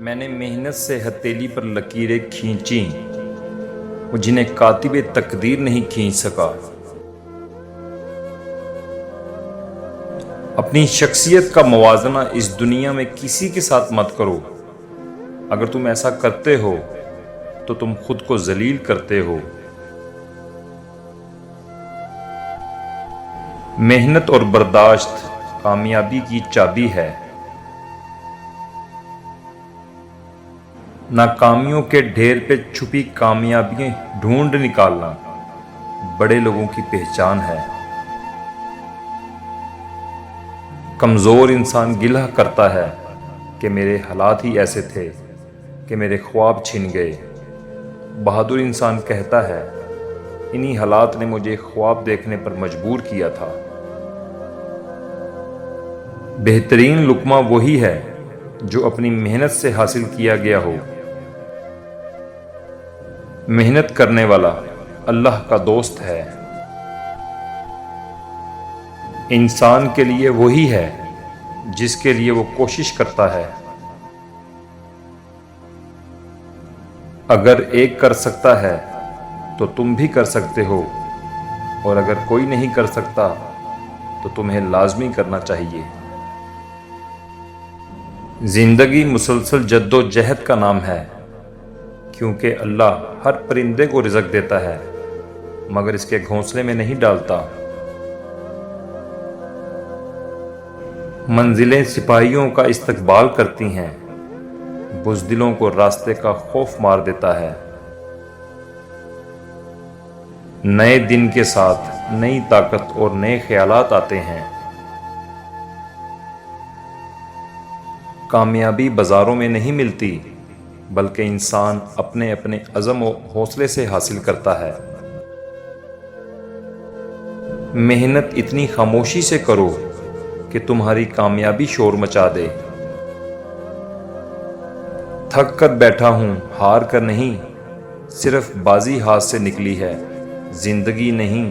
میں نے محنت سے ہتھیلی پر لکیریں کھینچیں وہ جنہیں کاتب تقدیر نہیں کھینچ سکا۔ اپنی شخصیت کا موازنہ اس دنیا میں کسی کے ساتھ مت کرو۔ اگر تم ایسا کرتے ہو تو تم خود کو ذلیل کرتے ہو۔ محنت اور برداشت کامیابی کی چابی ہے۔ ناکامیوں کے ڈھیر پہ چھپی کامیابیاں ڈھونڈ نکالنا بڑے لوگوں کی پہچان ہے۔ کمزور انسان گلہ کرتا ہے کہ میرے حالات ہی ایسے تھے کہ میرے خواب چھن گئے۔ بہادر انسان کہتا ہے انہی حالات نے مجھے خواب دیکھنے پر مجبور کیا تھا۔ بہترین لقمہ وہی ہے جو اپنی محنت سے حاصل کیا گیا ہو۔ محنت کرنے والا اللہ کا دوست ہے۔ انسان کے لیے وہی ہے جس کے لیے وہ کوشش کرتا ہے۔ اگر ایک کر سکتا ہے تو تم بھی کر سکتے ہو، اور اگر کوئی نہیں کر سکتا تو تمہیں لازمی کرنا چاہیے۔ زندگی مسلسل جد و جہد کا نام ہے، کیونکہ اللہ ہر پرندے کو رزق دیتا ہے مگر اس کے گھونسلے میں نہیں ڈالتا۔ منزلیں سپاہیوں کا استقبال کرتی ہیں، بزدلوں کو راستے کا خوف مار دیتا ہے۔ نئے دن کے ساتھ نئی طاقت اور نئے خیالات آتے ہیں۔ کامیابی بازاروں میں نہیں ملتی بلکہ انسان اپنے اپنے عزم و حوصلے سے حاصل کرتا ہے۔ محنت اتنی خاموشی سے کرو کہ تمہاری کامیابی شور مچا دے۔ تھک کر بیٹھا ہوں ہار کر نہیں، صرف بازی ہاتھ سے نکلی ہے، زندگی نہیں۔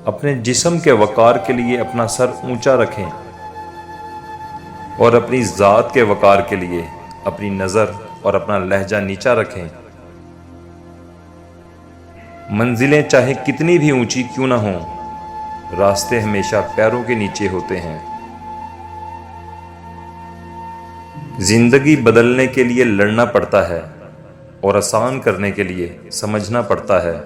اپنے جسم کے وقار کے لیے اپنا سر اونچا رکھیں، اور اپنی ذات کے وقار کے لیے اپنی نظر اور اپنا لہجہ نیچا رکھیں۔ منزلیں چاہے کتنی بھی اونچی کیوں نہ ہوں، راستے ہمیشہ پیروں کے نیچے ہوتے ہیں۔ زندگی بدلنے کے لیے لڑنا پڑتا ہے اور آسان کرنے کے لیے سمجھنا پڑتا ہے۔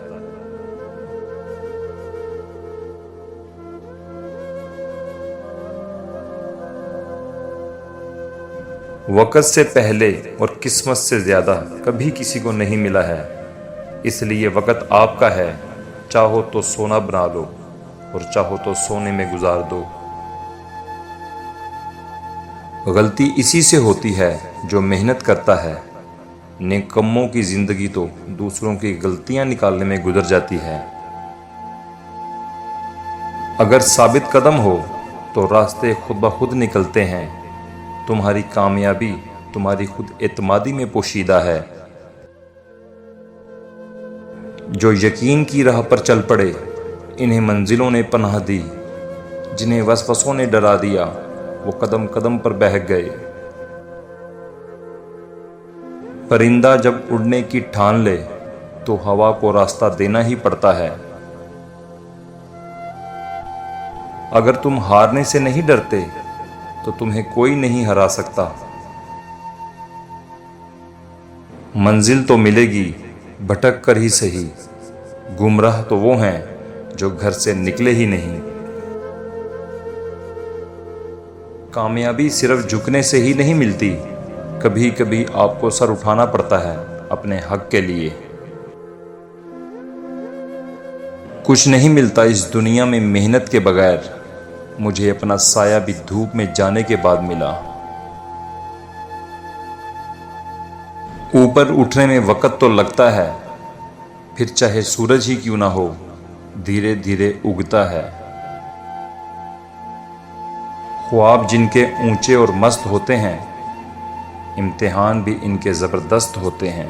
وقت سے پہلے اور قسمت سے زیادہ کبھی کسی کو نہیں ملا ہے، اس لیے وقت آپ کا ہے، چاہو تو سونا بنا لو اور چاہو تو سونے میں گزار دو۔ غلطی اسی سے ہوتی ہے جو محنت کرتا ہے، نیکموں کی زندگی تو دوسروں کی غلطیاں نکالنے میں گزر جاتی ہے۔ اگر ثابت قدم ہو تو راستے خود بخود نکلتے ہیں۔ تمہاری کامیابی تمہاری خود اعتمادی میں پوشیدہ ہے۔ جو یقین کی راہ پر چل پڑے انہیں منزلوں نے پناہ دی، جنہیں وسوسوں نے ڈرا دیا وہ قدم قدم پر بہک گئے۔ پرندہ جب اڑنے کی ٹھان لے تو ہوا کو راستہ دینا ہی پڑتا ہے۔ اگر تم ہارنے سے نہیں ڈرتے تو تمہیں کوئی نہیں ہرا سکتا۔ منزل تو ملے گی بھٹک کر ہی صحیح، گمراہ تو وہ ہیں جو گھر سے نکلے ہی نہیں۔ کامیابی صرف جھکنے سے ہی نہیں ملتی، کبھی کبھی آپ کو سر اٹھانا پڑتا ہے اپنے حق کے لیے۔ کچھ نہیں ملتا اس دنیا میں محنت کے بغیر، مجھے اپنا سایہ بھی دھوپ میں جانے کے بعد ملا۔ اوپر اٹھنے میں وقت تو لگتا ہے، پھر چاہے سورج ہی کیوں نہ ہو دھیرے دھیرے اگتا ہے۔ خواب جن کے اونچے اور مست ہوتے ہیں، امتحان بھی ان کے زبردست ہوتے ہیں۔